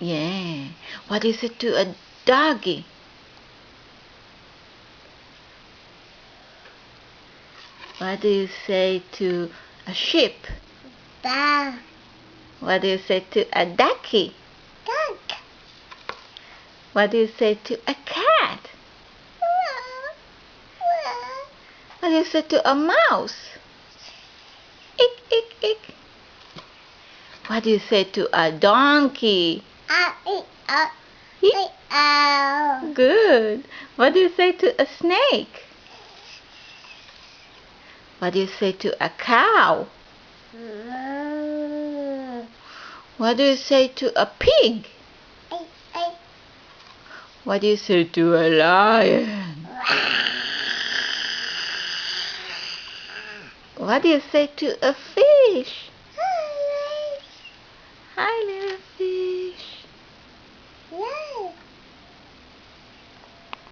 Yeah. What do you say to a doggy? What do you say to a sheep? Da. What do you say to a ducky? Duck. What do you say to a cat? What do you say to a mouse? Ick, ick, ick. What do you say to a donkey? Good. What do you say to a snake? What do you say to a cow? What do you say to a pig? What do you say to a lion? What do you say to a fish? Hi, little fish.